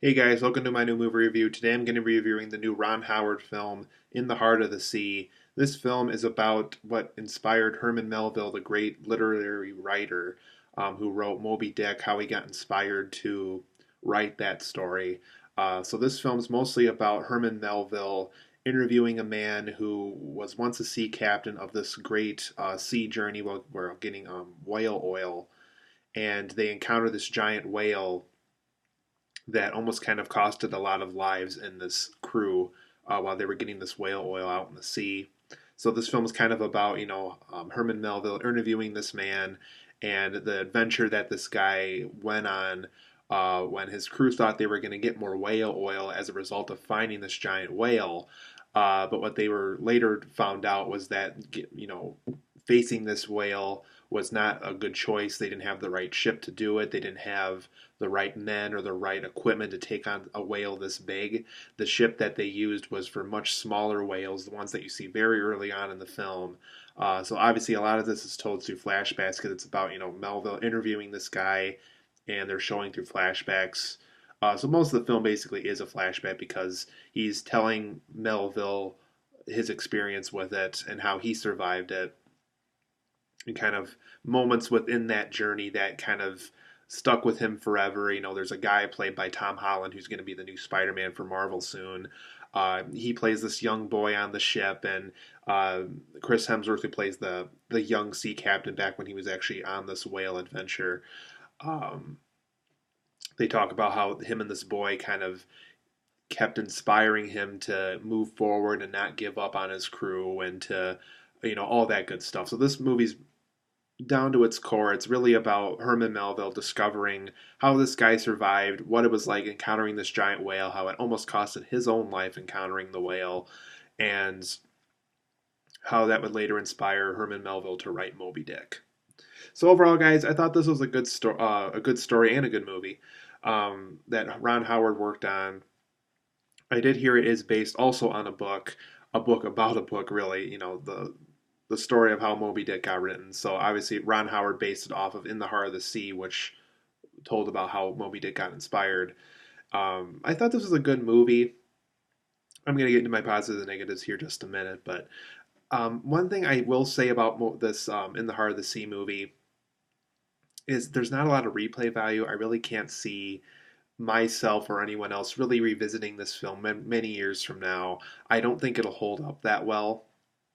Hey guys, welcome to my new movie review. Today I'm going to be reviewing the new Ron Howard film, In the Heart of the Sea. This film is about what inspired Herman Melville, the great literary writer who wrote Moby Dick, how he got inspired to write that story. So this film's mostly about Herman Melville interviewing a man who was once a sea captain of this great sea journey while we're getting whale oil. And they encounter this giant whale that almost kind of costed a lot of lives in this crew while they were getting this whale oil out in the sea. So this film is kind of about Herman Melville interviewing this man and the adventure that this guy went on when his crew thought they were going to get more whale oil as a result of finding this giant whale. But what they were later found out was that facing this whale was not a good choice. They didn't have the right ship to do it. They didn't have the right men or the right equipment to take on a whale this big. The ship that they used was for much smaller whales, the ones that you see very early on in the film. So obviously, a lot of this is told through flashbacks because it's about Melville interviewing this guy, and they're showing through flashbacks. So most of the film basically is a flashback because he's telling Melville his experience with it and how he survived it and kind of moments within that journey that kind of stuck with him forever. There's a guy played by Tom Holland who's going to be the new Spider-Man for Marvel soon. He plays this young boy on the ship, and Chris Hemsworth, who plays the young sea captain back when he was actually on this whale adventure. Um, they talk about how him and this boy kind of kept inspiring him to move forward and not give up on his crew and to all that good stuff. So this movie's down to its core, it's really about Herman Melville discovering how this guy survived, what it was like encountering this giant whale, how it almost costed his own life encountering the whale, and how that would later inspire Herman Melville to write Moby Dick. So overall, guys, I thought this was a good story and a good movie that Ron Howard worked on. I did hear it is based also on a book about a book, really. The story of how Moby Dick got written. So obviously Ron Howard based it off of In the Heart of the Sea, which told about how Moby Dick got inspired. I thought this was a good movie. I'm going to get into my positives and negatives here just a minute, but one thing I will say about this In the Heart of the Sea movie is there's not a lot of replay value. I really can't see myself or anyone else really revisiting this film many years from now. I don't think it'll hold up that well.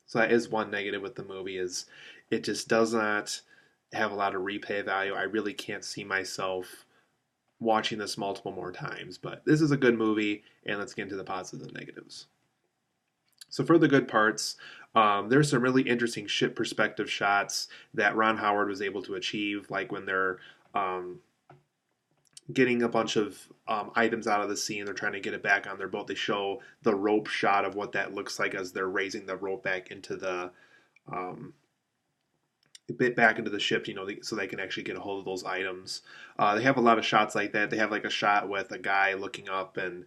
So that is one negative with the movie is it just does not have a lot of replay value. I really can't see myself watching this multiple more times. But this is a good movie, and let's get into the positives and negatives. So for the good parts, there's some really interesting ship perspective shots that Ron Howard was able to achieve, like when they're getting a bunch of items out of the sea and they're trying to get it back on their boat. They show the rope shot of what that looks like as they're raising the rope back into the back into the ship, so they can actually get a hold of those items. They have a lot of shots like that. They have like a shot with a guy looking up and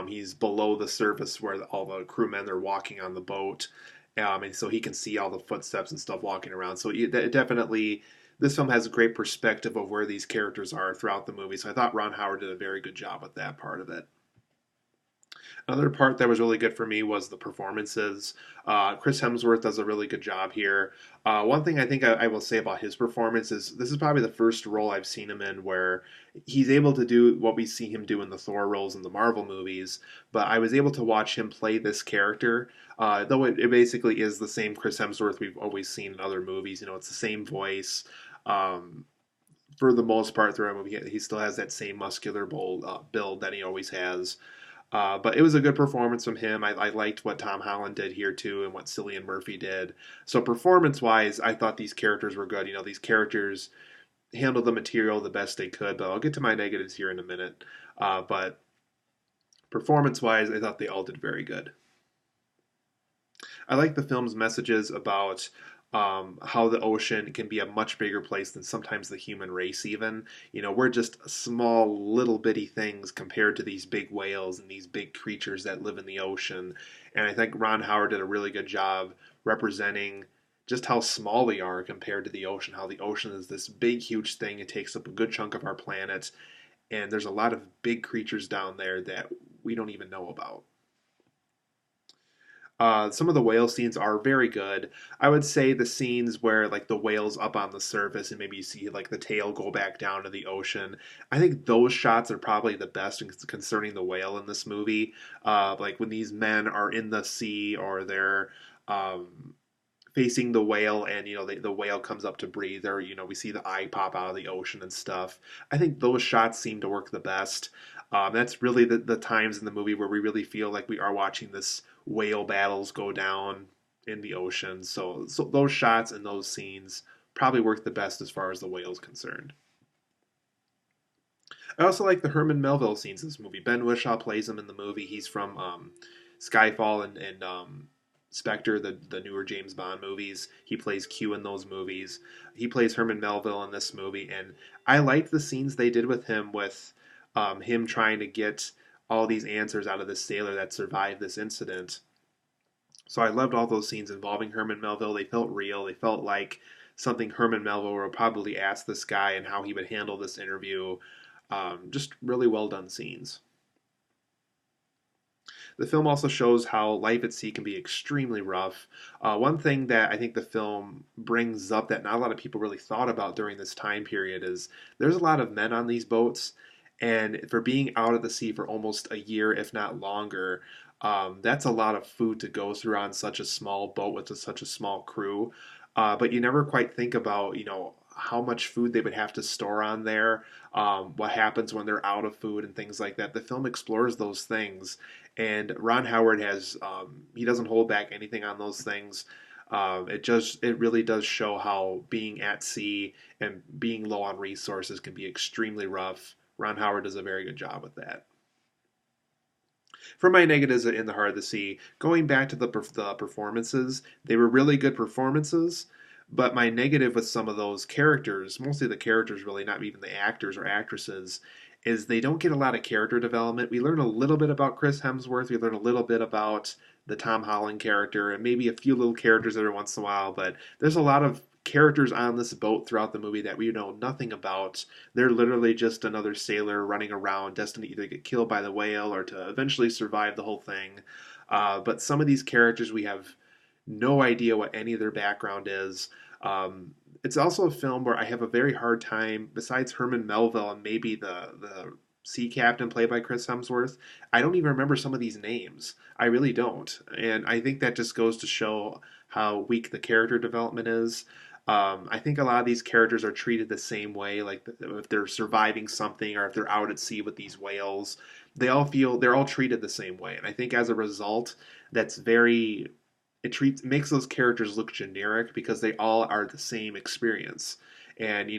he's below the surface where all the crewmen are walking on the boat. And so he can see all the footsteps and stuff walking around. So it definitely, this film has a great perspective of where these characters are throughout the movie. So I thought Ron Howard did a very good job with that part of it. Another part that was really good for me was the performances. Chris Hemsworth does a really good job here. One thing I think I will say about his performance is this is probably the first role I've seen him in where he's able to do what we see him do in the Thor roles in the Marvel movies, but I was able to watch him play this character, though it basically is the same Chris Hemsworth we've always seen in other movies. It's the same voice. For the most part throughout the movie, he still has that same muscular build that he always has. But it was a good performance from him. I liked what Tom Holland did here too, and what Cillian Murphy did. So performance-wise, I thought these characters were good. These characters handled the material the best they could. But I'll get to my negatives here in a minute. But performance-wise, I thought they all did very good. I like the film's messages about how the ocean can be a much bigger place than sometimes the human race even. We're just small little bitty things compared to these big whales and these big creatures that live in the ocean. And I think Ron Howard did a really good job representing just how small we are compared to the ocean, how the ocean is this big huge thing. It takes up a good chunk of our planet, and there's a lot of big creatures down there that we don't even know about. Some of the whale scenes are very good. I would say the scenes where like the whale's up on the surface and maybe you see like the tail go back down to the ocean. I think those shots are probably the best concerning the whale in this movie. Like when these men are in the sea or they're um, facing the whale and the whale comes up to breathe or we see the eye pop out of the ocean and stuff. I think those shots seem to work the best. That's really the times in the movie where we really feel like we are watching this whale battles go down in the ocean. So those shots and those scenes probably work the best as far as the whale's concerned. I also like the Herman Melville scenes in this movie. Ben Whishaw plays him in the movie. He's from Skyfall and Spectre, the newer James Bond movies. He plays Q in those movies. He plays Herman Melville in this movie, and I liked the scenes they did with him trying to get all these answers out of this sailor that survived this incident. So I loved all those scenes involving Herman Melville. They felt real. They felt like something Herman Melville would probably ask this guy and how he would handle this interview. Just really well done scenes. The film also shows how life at sea can be extremely rough. One thing that I think the film brings up that not a lot of people really thought about during this time period is there's a lot of men on these boats, and for being out at the sea for almost a year, if not longer, that's a lot of food to go through on such a small boat with such a small crew. But you never quite think about, how much food they would have to store on there, what happens when they're out of food and things like that. The film explores those things, and Ron Howard he doesn't hold back anything on those things. It really does show how being at sea and being low on resources can be extremely rough. Ron Howard does a very good job with that. For my negatives in the Heart of the Sea, going back to the performances, they were really good performances. But my negative with some of those characters, mostly the characters really, not even the actors or actresses, is they don't get a lot of character development. We learn a little bit about Chris Hemsworth, we learn a little bit about the Tom Holland character, and maybe a few little characters every once in a while, but there's a lot of characters on this boat throughout the movie that we know nothing about. They're literally just another sailor running around, destined to either get killed by the whale or to eventually survive the whole thing. But some of these characters we have no idea what any of their background is. It's also a film where I have a very hard time, besides Herman Melville and maybe the sea captain played by Chris Hemsworth, I don't even remember some of these names. I really don't. And I think that just goes to show how weak the character development is. I think a lot of these characters are treated the same way, like if they're surviving something or if they're out at sea with these whales, they're all treated the same way. And I think as a result, that's very makes those characters look generic because they all are the same experience. And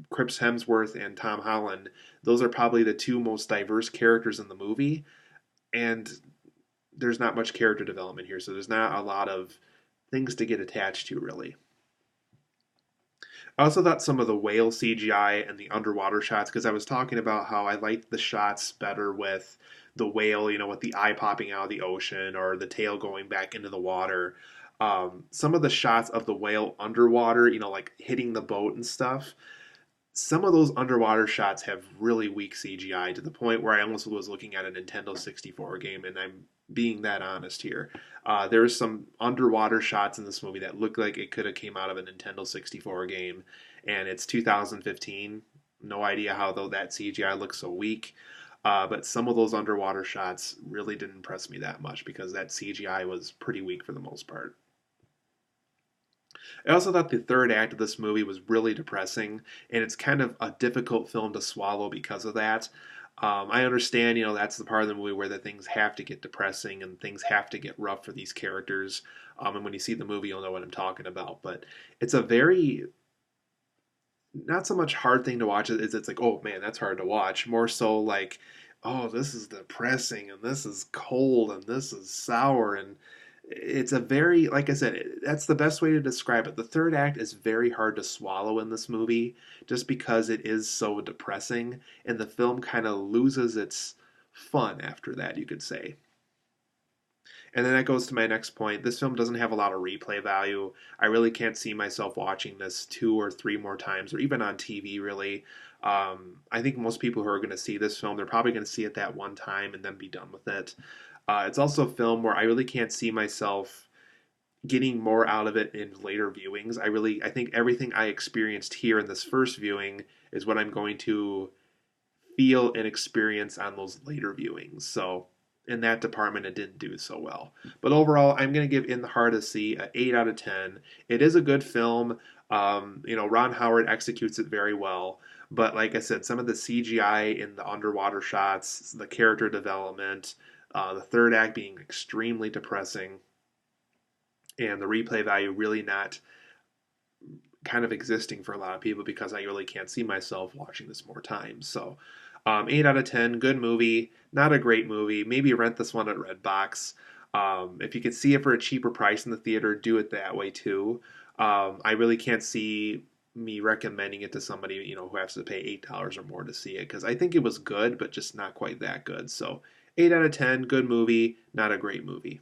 Chris Hemsworth and Tom Holland, those are probably the two most diverse characters in the movie, and there's not much character development here, so there's not a lot of things to get attached to really. I also thought some of the whale CGI and the underwater shots, because I was talking about how I liked the shots better with the whale, with the eye popping out of the ocean or the tail going back into the water. Some of the shots of the whale underwater, like hitting the boat and stuff, some of those underwater shots have really weak CGI to the point where I almost was looking at a Nintendo 64 game, and I'm being that honest here. There's some underwater shots in this movie that look like it could have came out of a Nintendo 64 game, and it's 2015. No idea how though that CGI looks so weak. But some of those underwater shots really didn't impress me that much because that CGI was pretty weak for the most part. I also thought the third act of this movie was really depressing, and it's kind of a difficult film to swallow because of that. I understand, that's the part of the movie where the things have to get depressing and things have to get rough for these characters. And when you see the movie, you'll know what I'm talking about. But it's a very, not so much hard thing to watch as it's like, oh man, that's hard to watch. More so like, oh, this is depressing and this is cold and this is sour and it's a very, like I said, that's the best way to describe it. The third act is very hard to swallow in this movie just because it is so depressing, and the film kind of loses its fun after that, you could say. And then that goes to my next point. This film doesn't have a lot of replay value. I really can't see myself watching this two or three more times, or even on TV, really. I think most people who are going to see this film, they're probably going to see it that one time and then be done with it. It's also a film where I really can't see myself getting more out of it in later viewings. I think everything I experienced here in this first viewing is what I'm going to feel and experience on those later viewings. So in that department, it didn't do so well. But overall, I'm going to give In the Heart of the Sea an 8 out of 10. It is a good film. Ron Howard executes it very well. But like I said, some of the CGI in the underwater shots, the character development, the third act being extremely depressing, and the replay value really not kind of existing for a lot of people because I really can't see myself watching this more times. So, 8 out of 10, good movie, not a great movie. Maybe rent this one at Redbox. If you can see it for a cheaper price in the theater, do it that way too. I really can't see me recommending it to somebody who has to pay $8 or more to see it because I think it was good, but just not quite that good. So, 8 out of 10, good movie, not a great movie.